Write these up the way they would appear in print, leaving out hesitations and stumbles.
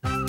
TOMz.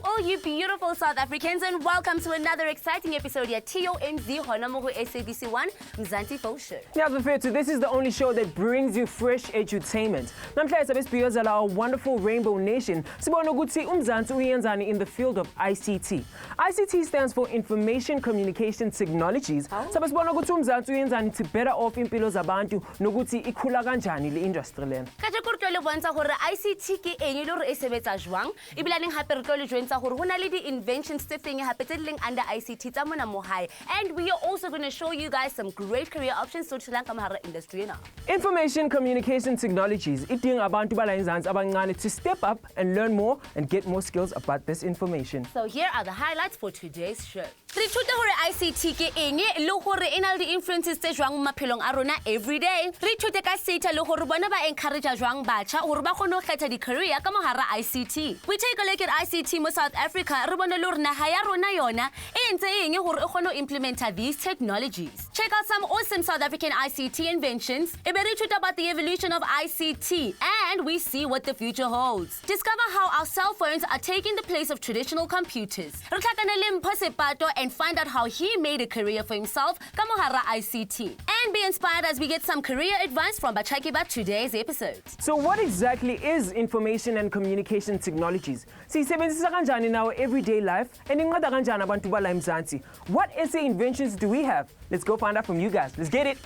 All you beautiful South Africans, and welcome to another exciting episode of TOMz hona mo SABC 1 Mzansi Fo Show. Yeah, this is the only show that brings you fresh edutainment. Namhlanje sabesibhiyozela our wonderful Rainbow Nation. Sibona ukuthi uMzansi uyenzani in the field of ICT. ICT stands for Information Communication Technologies. Sabesibona ukuthi uMzansi uyenzani to better off impilo zabantu nokuthi ikhula kanjani le industry lena. Ka tlo le bontsha gore ICT ke eng le gore e sebetsa jwang. Ibilaneng hape re tlo le jointsa gore hona le di inventions tse feng hape tse dileng under ICT tsa mona mo hae. And we are also going to show you guys some great career options so tshelang ka mahara industry na. Information Communication Technologies idinga abantu bala eMzansi abancane to step up and learn more and get more skills about this information. So here are the highlights for today's show. Re thuta gore ICT ke eng le gore ena le influences tse jwang mo maphelong a rona every day. Re thute ka SITA le gore bona ba encourage jwang batjha gore ba kgone go kgetha di career ka mohara ICT. We take a look at ICT mo South Africa re bona le gore naha ya rona yona e ntse eng gore e kgone implement these technologies. Check out some awesome South African ICT inventions. E be re thuta about the evolution of ICT and we see what the future holds. Discover how our cell phones are taking the place of traditional computers. Re tlhakana le Mpho Sepato and find out how he made a career for himself ka mohara ICT. And be inspired as we get some career advice from Bachaki about today's episode. So what exactly is information and communication technologies? Siyisebenzisa kanjani in our everyday life and inceda kanjani abantu bala eMzansi? What SA inventions do we have? Let's go find out from you guys. Let's get it.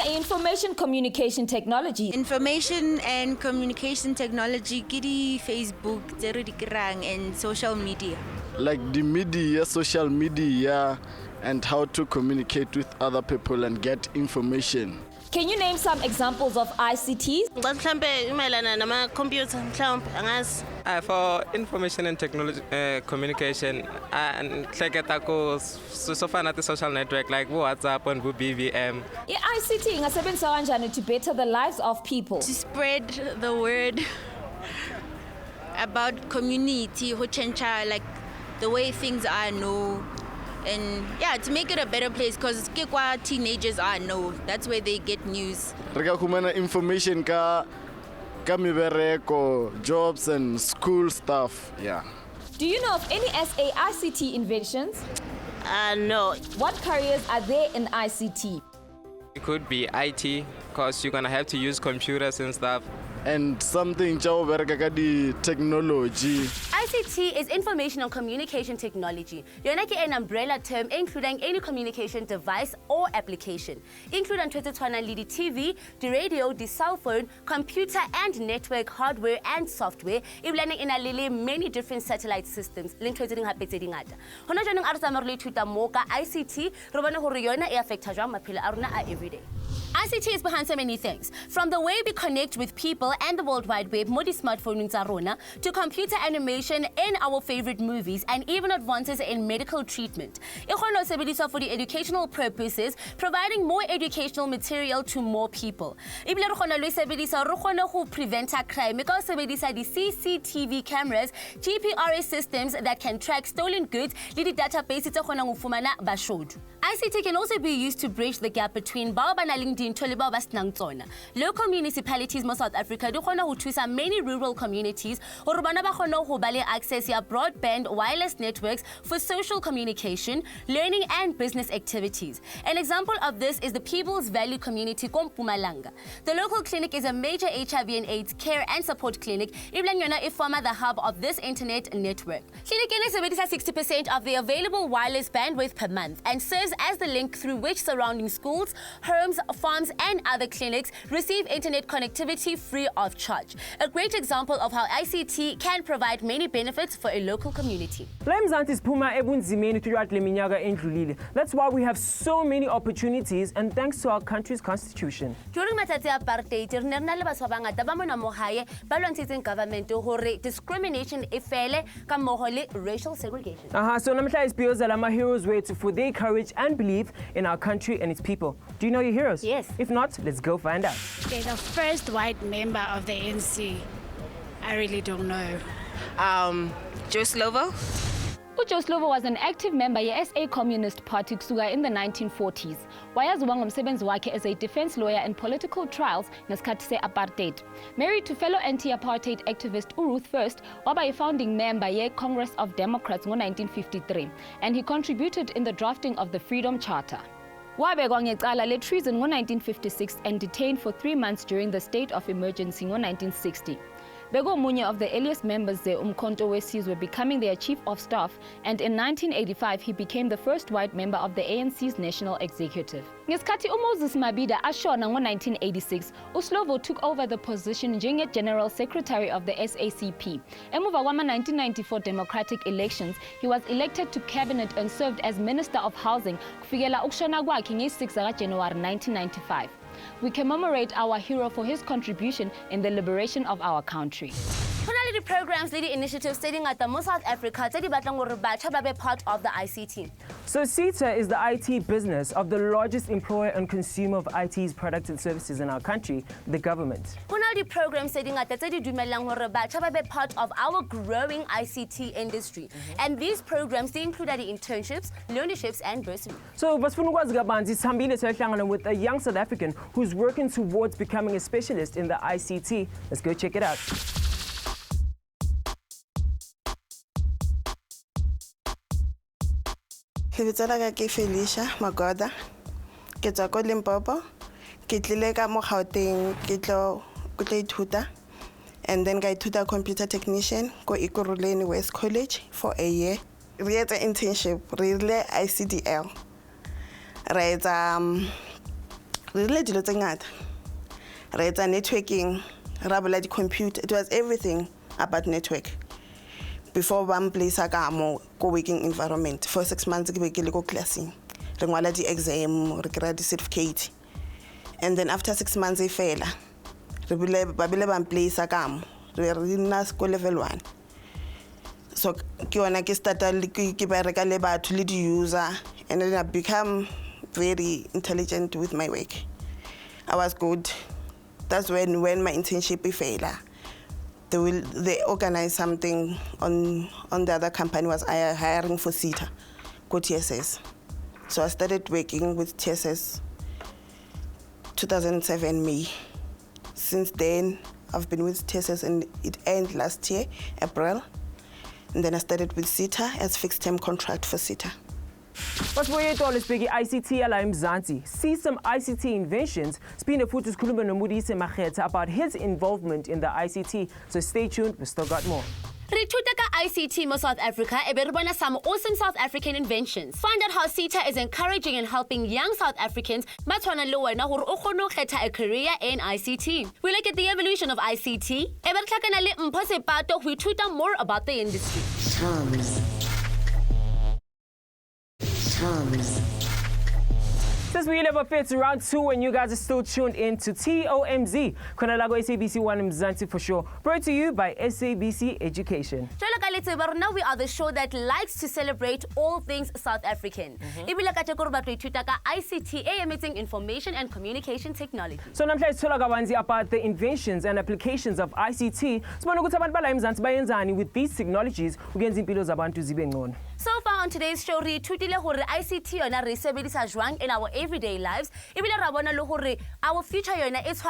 Information communication technology. Information and communication technology, gidi Facebook, and social media. Like the media, social media, and how to communicate with other people and get information. Can you name some examples of ICTs? For information and technology communication, and so far at the social network like WhatsApp and BVM. ICT ingasebenza kanjani to better the lives of people? To spread the word about community, like the way things are known. And yeah, to make it a better place because teenagers are know. That's where they get news. Information ka mibereko, jobs and school stuff. Yeah. Do you know of any SA ICT inventions? No. What careers are there in ICT? It could be IT because you're gonna have to use computers and stuff. And something the technology. ICT is information and communication technology. Yona ke an umbrella term including any communication device or application, including the TV, the radio, the cell phone, computer and network hardware and software, even in many different satellite systems. Hona jwanong a re tsamaya re le ithuta mo ka ICT, re bone gore yona e affecta jwang maphelo a rona a everyday. ICT is behind so many things, from the way we connect with people and the World Wide Web, modi smartphone rona, to computer animation in our favorite movies, and even advances in medical treatment. E kgona ho sebediswa for the educational purposes, providing more educational material to more people. Ebile re kgona le sebedisa re kgona ho prevent crime ka ho sebedisa di CCTV cameras, GPRS systems that can track stolen goods le di database tse kgonang ho fumana bashodu. ICT can also be used to bridge the gap between bao ba nang dintho le bao ba senang tsona. Local municipalities mo South Africa di kgona ho thusa many rural communities hore bana ba kgona ho ba le access ya broadband wireless networks for social communication, learning and business activities. An example of this is the People's Value Community ko Mpumalanga. The local clinic is a major HIV and AIDS care and support clinic. Iblang yona e forma the hub of this internet network. Clinic ene sebedisa 60% of the available wireless bandwidth per month and serves as the link through which surrounding schools, homes, farms TOMz and other clinics receive internet connectivity free of charge. A great example of how ICT can provide many benefits for a local community. That's why we have so many opportunities, and thanks to our country's constitution. During matsatsi a apartheid, re ne re na le batho ba bangata ba mona mo gae ba lwantshitseng government hore discrimination e fele ka mmogo le racial segregation. So namhla isibhiyoza lama heroes wethu for their courage and belief in our country and its people. Do you know your heroes? Yes. If not, let's go find out. Okay, the first white member of the ANC, I really don't know. Joe Slovo. Joe Slovo was an active member of SA Communist Party kusuka in the 1940s. Wayaziwa ngomsebenzi wakhe as a defense lawyer in political trials ngesikhathi se-apartheid. Married to fellow anti-apartheid activist Ruth First, waba a founding member of Congress of Democrats in 1953, and he contributed in the drafting of the Freedom Charter. Wabekwa ngecala le treason in 1956 and detained for 3 months during the state of emergency in 1960. Bego munye of the earliest members ze Umkhonto wesizwe, becoming their chief of staff, and in 1985 he became the first white member of the ANC's national executive. Ngesikhathi uMoses Mabhida ashona ngo-1986, uSlovo took over the position njenge General Secretary of the SACP. Emuva kwama-1994 democratic elections, he was elected to cabinet and served as Minister of Housing kufikela ukushona kwakhe nge-6 January 1995. We commemorate our hero for his contribution in the liberation of our country. The programs, leading initiatives stating at the South Africa, be part of the ICT. So SITA is the IT business of the largest employer and consumer of IT's products and services in our country, the government. The program stating at the be part of our growing ICT industry. And these programs, they include the internships, learnerships, and bursaries. So with a young South African who's working towards becoming a specialist in the ICT. Let's go check it out. Ke bitsela ka Felicia Magoda ke tswa ko Limpopo ke tlile ka mo Gauteng ke tlo ithuta, and then ka ithuta computer technician ko Ikuruleni West College for a year. Re etsa internship re ile ICDL re etsa dilo tse ngata re etsa networking ra bula di computer. It was everything about network. Before one place I got go working environment for 6 months, I go classing. Re ngwala di exam, re kry di certificate, and then after 6 months I fail. Re bile one place I got re na school level 1. So ke yona ke starta ke bereka le batho le di user, and then I become very intelligent with my work. I was good. That's when my internship failed. They organized something on the other company was hiring for SITA, go TSS. So I started working with TSS 2007 May. Since then, I've been with TSS and it ended last year, April. And then I started with SITA as fixed-term contract for SITA. But for you all, speaking ICT ala Mzansi, see some ICT inventions. Spina Futus Kulumba Nomudise Macheta about his involvement in the ICT. So stay tuned, we still got more. Ritutaka ICT mo South Africa, eberibona some awesome South African inventions. Find out how SITA is encouraging and helping young South Africans matwana lo wena hore o kgone kgetha a career in ICT. We look at the evolution of ICT. Ebertlhakana le mpho sepato ho ithuta more about the industry. TOMz. Since we never fit to round 2 and you guys are still tuned in to TOMZ, Konalago SABC 1 Mzansi for sure. Brought to you by SABC Education. Now we are the show that likes to celebrate all things South African. ICT, emitting information and communication technology. So now let's talk about the inventions and applications of ICT. With these technologies, we can see so far on today's show, we ICT in our everyday lives. Our future is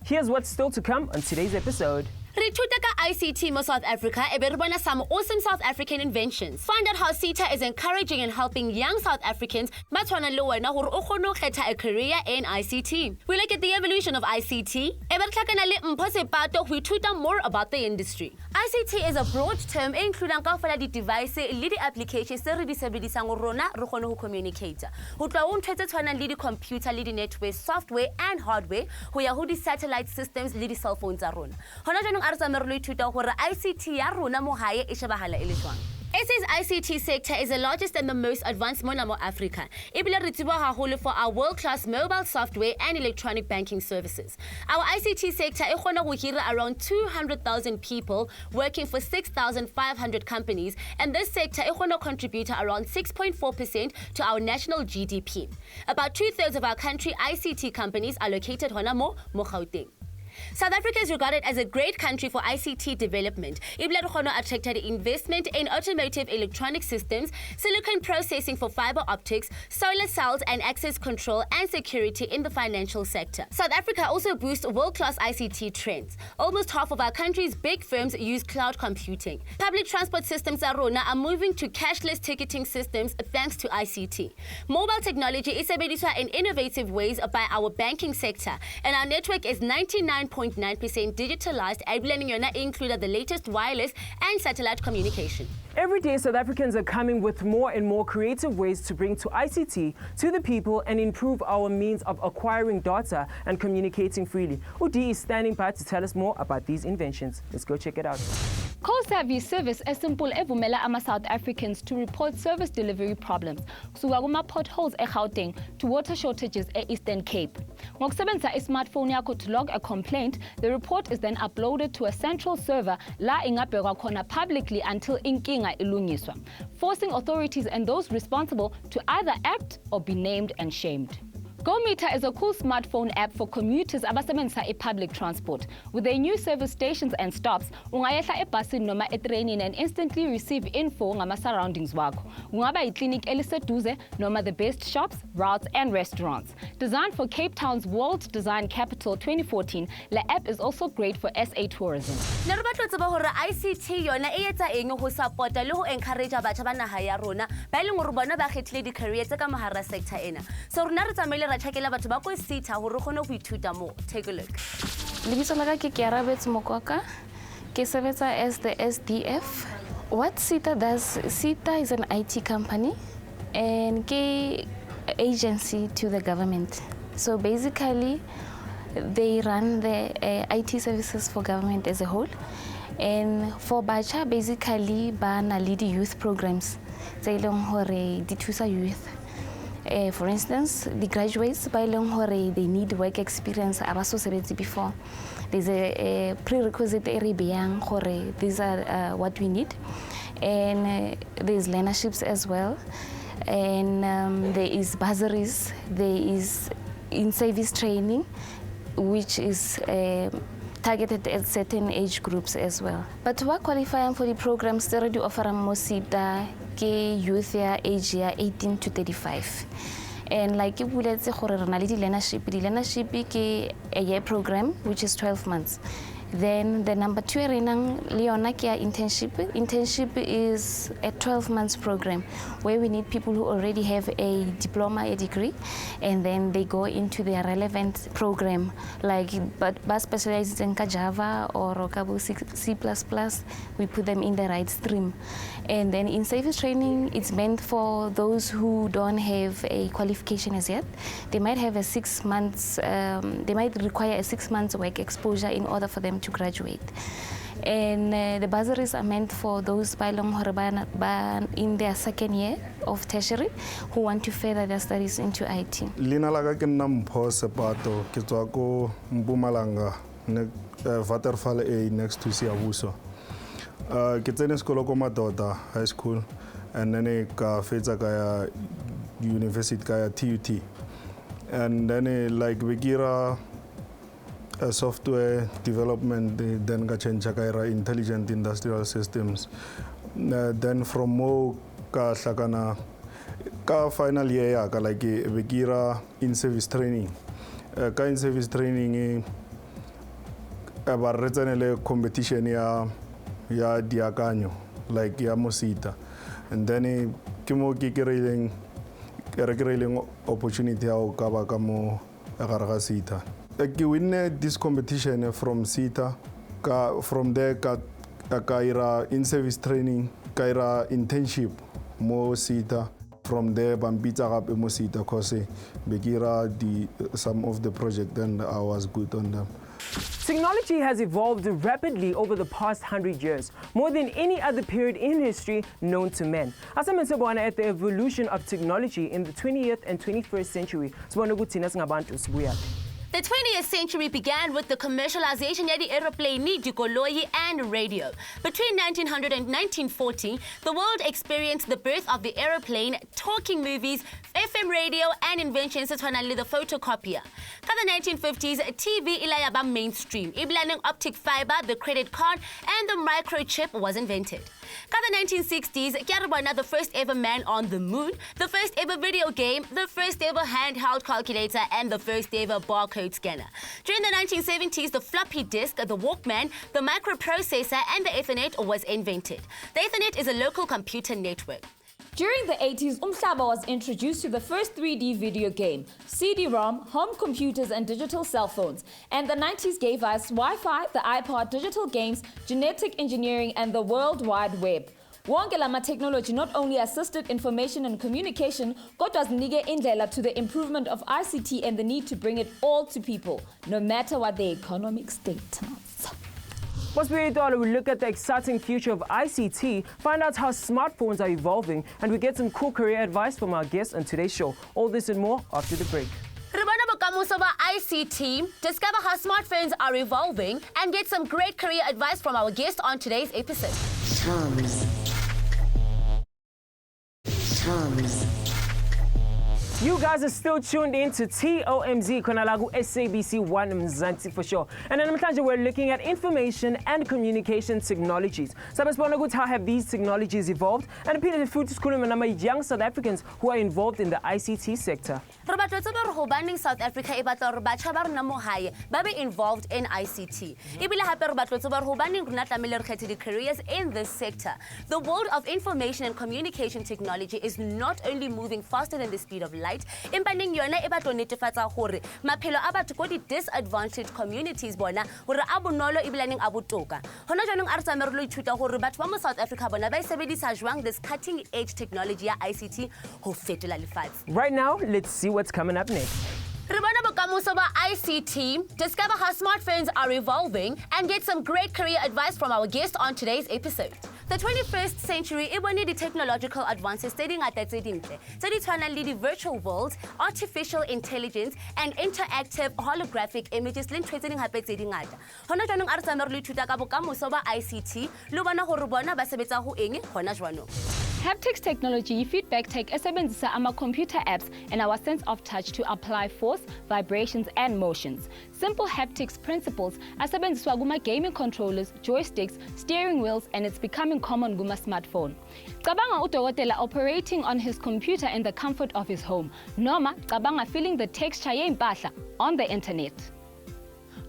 Here's what's still to come on today's episode. Re ithuta ka ICT mo South Africa, ebe re bona some awesome South African inventions. Find out how SITA is encouraging and helping young South Africans ba tshwana le wena hore o kgone ho kgetha a career in ICT. We look at the evolution of ICT, ebe re tlhakana le mpho sepato ho ithuta more about the industry. ICT is a broad term including kaofela di-device le di-applications tse re di sebedisang rona re kgone ho communicate. Ho tloha ho ntho tse tshwanang le di-computer le di-network, software and hardware, ho ya ho di-satellite systems le di-cell phones tsa rona. Hona jwanong a re tsamaya re lo ithuta hore ICT ya rona mo hae e shebahala e le jwang. SA's ICT sector is the largest and the most advanced mona mo Africa. Ebile re tseba haholo for our world-class mobile software and electronic banking services. Our ICT sector e kgona ho hira around 200,000 people working for 6,500 companies, and this sector e kgona contribute around 6.4% to our national GDP. About 2/3 of our country ICT companies are located hona mo Gauteng. South Africa is regarded as a great country for ICT development. Ebile re kgona attracted investment in automotive electronic systems, silicon processing for fiber optics, solar cells and access control and security in the financial sector. South Africa also boosts world-class ICT trends. Almost half of our country's big firms use cloud computing. Public transport systems are moving to cashless ticketing systems thanks to ICT. Mobile technology is sebediswa in innovative ways by our banking sector, and our network is 99.9% digitalized, included the latest wireless and satellite communication. Every day, South Africans are coming with more and more creative ways to bring to ICT to the people and improve our means of acquiring data and communicating freely. Udi is standing by to tell us more about these inventions. Let's go check it out. CoSev service esimple evumela ama-South Africans to report service delivery problems kusuka kuma-potholes e-Gauteng to water shortages e-Eastern Cape. Ngokusebenzisa i-smartphone yakho to log a complaint, the report is then uploaded to a central server la ingabhekwa khona publicly until inkinga ilungiswa, forcing authorities and those responsible to either act or be named and shamed. GoMetre is a cool smartphone app for commuters abasebenzisa i-public transport. With their new service stations and stops, ungayehla ebhasini noma etraining and instantly receive info ngama-surroundings wakho. Kungaba i-clinic eliseduze noma the best shops, routes and restaurants. Designed for Cape Town's World Design Capital 2014, the app is also great for SA tourism. Ne re batla tseba hore ICT yona e etsa eng ho supporta le ho encourage batjha ba naha ya rona ba ileng hore bona ba kgethile di-career tse ka mohara sector ena. So rona re tsamaile ra tshakela batho ba ko SITA hore re kgone ho ithuta mo. Take a look. Lebitso la ka ke Kiarabets Mokoka. Ke sebetsa as the SDF. What SITA does, SITA is an IT company and ke agency to the government. So basically, they run the IT services for government as a whole. And for Bacha, basically, ba na lead youth programs. Tse ileng hore di thusa youth. For instance, the graduates by long hore they need work experience abaso sebetsi before. There's a prerequisite area hore these are what we need, and there's learnerships as well, and there is bursaries, there is in-service training, which is targeted at certain age groups as well. But what qualifying for the programs they already offer SITA ke youth ya age ya 18 to 35. And like you bullet the learnership ke a year program which is 12 months. Then the number 2 Leona Kia internship. Internship is a 12 months program where we need people who already have a diploma, a degree, and then they go into their relevant program, like but specialized in Java or C++, we put them in the right stream. And then in service training, it's meant for those who don't have a qualification as yet. They might have a 6 months, they might require a 6 months work exposure in order for them to graduate. And the bursaries are meant for those in their second year of tertiary who want to further their studies into IT. Lina laga ke Mpho Sepato ke tswa ko Mpumalanga Waterfall A next to Siabuso. Ke tsene sekolo ko Madoda High School and then ka fetsa ka ya university ka ya TUT. And then like we gira software development, then ka change ka ira intelligent industrial systems. Then from mo ka hlakana ka final year ya ka like we gira in service training. Ka in service training ba re tsenele competition ya diakanyo like ya SITA, and then ke mo ke kry-ileng opportunity ya go ka ba ka mo gare ga SITA. Ke winne this competition from SITA, from there ka ira in-service training, ka ira internship mo SITA. From there, Bambita gape mo SITA because Bekira some of the project and I was good on them. Technology has evolved rapidly over the past 100 years, more than any other period in history known to men. As I mentioned at the evolution of technology in the 20th and 21st century, the 20th century began with the commercialization of the aeroplane, dikoloi, and radio. Between 1900 and 1940, the world experienced the birth of the aeroplane, talking movies, FM radio, and inventions such as the photocopier. In the 1950s, TV ilayaba mainstream. Iblaning optic fiber, the credit card, and the microchip was invented. In the 1960s, Kyarabana, the first ever man on the moon, the first ever video game, the first ever handheld calculator, and the first ever barcode scanner. During the 1970s, the floppy disk, the Walkman, the microprocessor, and the Ethernet was invented. The Ethernet is a local computer network. During the 80s, Umhlaba was introduced to the first 3D video game, CD-ROM, home computers and digital cell phones. And the 90s gave us Wi-Fi, the iPod, digital games, genetic engineering and the World Wide Web. Wonke lama technology not only assisted information and communication, kodwa zinike indlela to the improvement of ICT and the need to bring it all to people, no matter what their economic status. Once we look at the exciting future of ICT, find out how smartphones are evolving, and we get some cool career advice from our guests on today's show. All this and more after the break. ICT, discover how smartphones are evolving, and get some great career advice from our guest on today's episode. TOMz. You guys are still tuned in to TOMz, Konalagu SABC 1 Mzansi for sure. And in Namhlanje, we're looking at information and communication technologies. So how have these technologies evolved? And the food school young South Africans who are involved in the ICT sector. South Africa involved in ICT. Careers in this sector. The world of information and communication technology is not only moving faster than the speed of light, impanding yona e batlo netefatsa hore maphelo a batho go di disadvantaged communities bona hore a bonolo e bilaneng a botoka. Hona jwanong a re tsamaya re lo ithuta hore batho ba mo South Africa bona ba sebedisa jwang this cutting edge technology ya ICT ho fetola lefatshe. Right now, let's see what's coming up next. ICT, discover how smartphones are evolving, and get some great career advice from our guest on today's episode. The 21st century, it will need the technological advances studying at the the virtual world, artificial intelligence, and interactive holographic images. Haptics technology feedback tech esebenzisa ama-computer apps and our sense of touch to apply force, vibrations, and motions. Simple haptics principles asebenziswa kuma-gaming controllers, joysticks, steering wheels, and it's becoming common kuma-smartphone. Cabanga udokotela operating on his computer in the comfort of his home. Noma cabanga feeling the texture yempahla on the internet.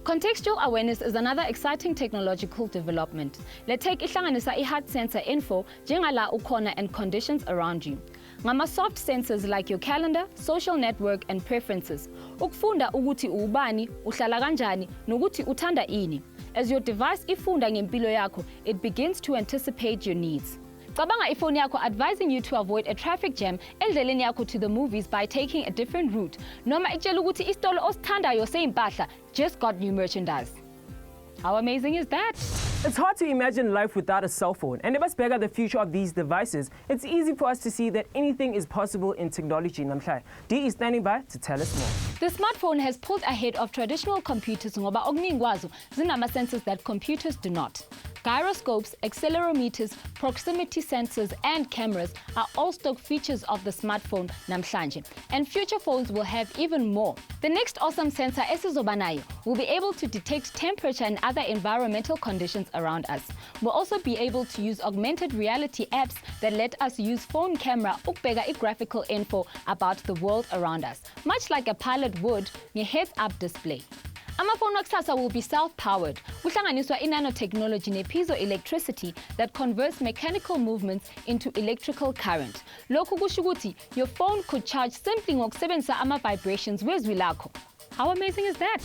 Contextual awareness is another exciting technological development. Let's take ihlanganisa i-heart sensor info jengala ukhona and conditions around you. Ngama soft sensors like your calendar, social network, and preferences. Ukufunda ukuthi ubani, uhlala kanjani, nokuthi uthanda ini. As your device ifunda ngempilo yakho, it begins to anticipate your needs. Cabanga ifoni yakho advising you to avoid a traffic jam endleleni yakho to the movies by taking a different route. Noma ikutshela ukuthi isitolo osithandayo seimpahla just got new merchandise. How amazing is that? It's hard to imagine life without a cell phone. And if I speak at the future of these devices, it's easy for us to see that anything is possible in technology. Namhlanje, Dee is standing by to tell us more. The smartphone has pulled ahead of traditional computers ngoba okuningwazo zinama sensors that computers do not. Gyroscopes, accelerometers, proximity sensors, and cameras are all stock features of the smartphone namhlanje, and future phones will have even more. The next awesome sensor esizobanayo will be able to detect temperature and other environmental conditions around us. We'll also be able to use augmented reality apps that let us use phone camera ukubheka graphical info about the world around us, much like a pilot would nge heads-up display. Amafoni wakusasa will be self-powered. Kuhlanganiswa i-nanotechnology ne-piezoelectricity that converts mechanical movements into electrical current. Lokhu kusho ukuthi your phone could charge simply ngokusebenzisa ama-vibrations wezwi lakho. How amazing is that?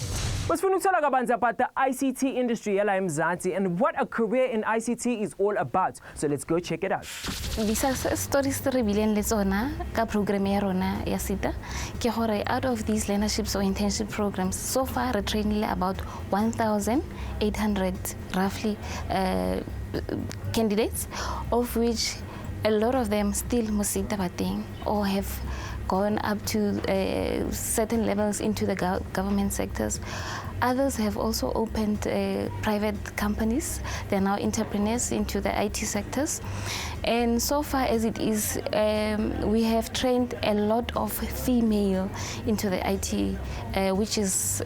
Basifuna ukuthola kabanzi about the ICT industry yala eMzansi and what a career in ICT is all about. So let's go check it out. Bisa stories re bileng le tsona ka program ya rona ya SITA ke gore out of these learnerships or internship programs so far re trained about 1,800 roughly candidates, of which a lot of them still musita bateng or have gone up to certain levels into the government sectors. Others have also opened private companies. They're now entrepreneurs into the IT sectors. And so far as it is, we have trained a lot of female into the IT, which is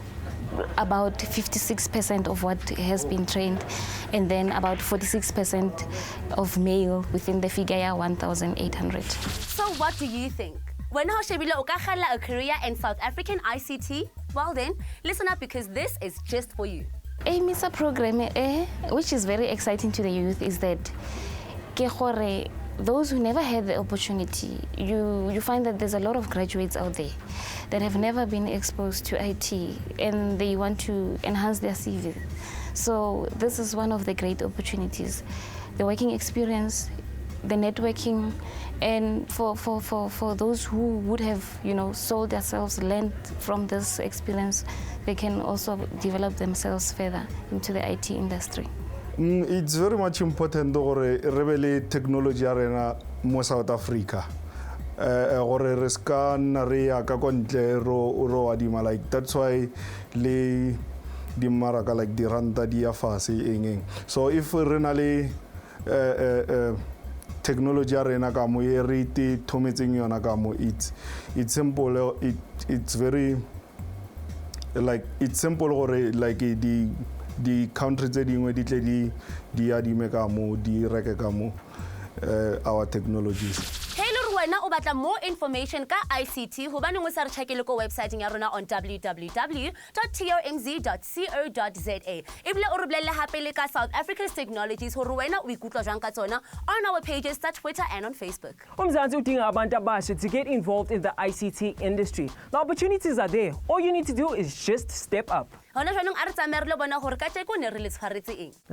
about 56% of what has been trained, and then about 46% of male within the figure 1,800. So what do you think? When Shebile ukakhala a career in South African ICT? Well then, listen up because this is just for you. A MISA program, which is very exciting to the youth, is that those who never had the opportunity, you find that there's a lot of graduates out there that have never been exposed to IT and they want to enhance their CV. So this is one of the great opportunities. The working experience, the networking, and for those who would have, sold themselves, learned from this experience, they can also develop themselves further into the IT industry. It's very much important gore rebele technology arena mo South Africa. Gore re ska nna re ya ka kontle ro adima, like that's why le di maraka like di ranta di ya fase eng. So if re na le technology arena ka mo e re ti thometseng yona ka mo, it's simple, it's very like it's simple gore like the countries tse dingwe di tle di adime ka mo di reke ka mo our technologies. Wena o batla more information ka ICT hobane ngwe sa re checkele ko website ya rona on www.tomz.co.za. Ebile o re bolelle hape le ka South Africa's technologies hore wena o ikutlwa jang ka tsona on our pages such Twitter and on Facebook. UMzansi udinga abantu abasha to get involved in the ICT industry. The opportunities are there. All you need to do is just step up. Let's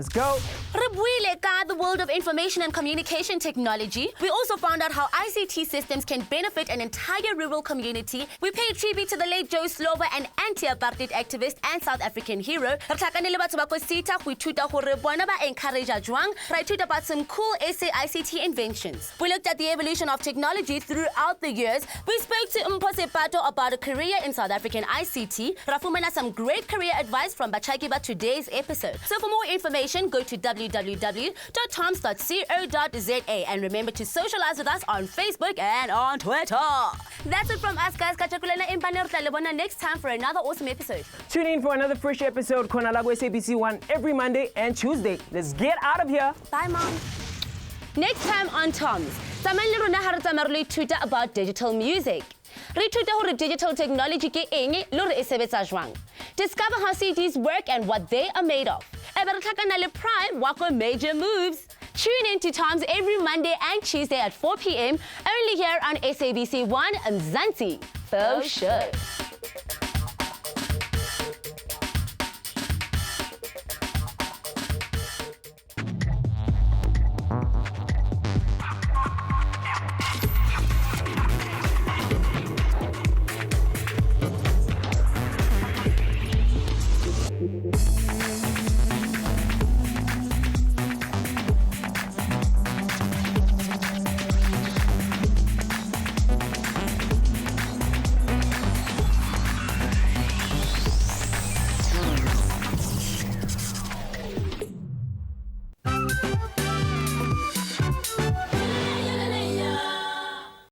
go. Re buile ka the world of information and communication technology. We also found out how ICT systems can benefit an entire rural community. We paid tribute to the late Joe Slovo, an anti-apartheid activist and South African hero. Re tlhakanele batho ba ko SITA go ithuta gore bona ba encourage jwang. Re ithuta about some cool ICT inventions. We looked at the evolution of technology throughout the years. We spoke to Mpho Pato about a career in South African ICT. Ra fumana some great career advice from Bachaki about today's episode. So for more information, go to www.tomz.co.za and remember to socialize with us on Facebook and on Twitter. That's it from us, guys. Next time for another awesome episode. Tune in for another fresh episode on SABC 1 every Monday and Tuesday. Let's get out of here. Bye, Mom. Next time on TOMz, Twitter about digital music. Re ithuta hore digital technology ke eng le re e sebetsa jwang. Discover how CDs work and what they are made of. Ebe re tlhakana le Prime wa GoMetre moves. Tune in to TOMz every Monday and Tuesday at 4 p.m. only here on SABC 1 Mzansi. For sure.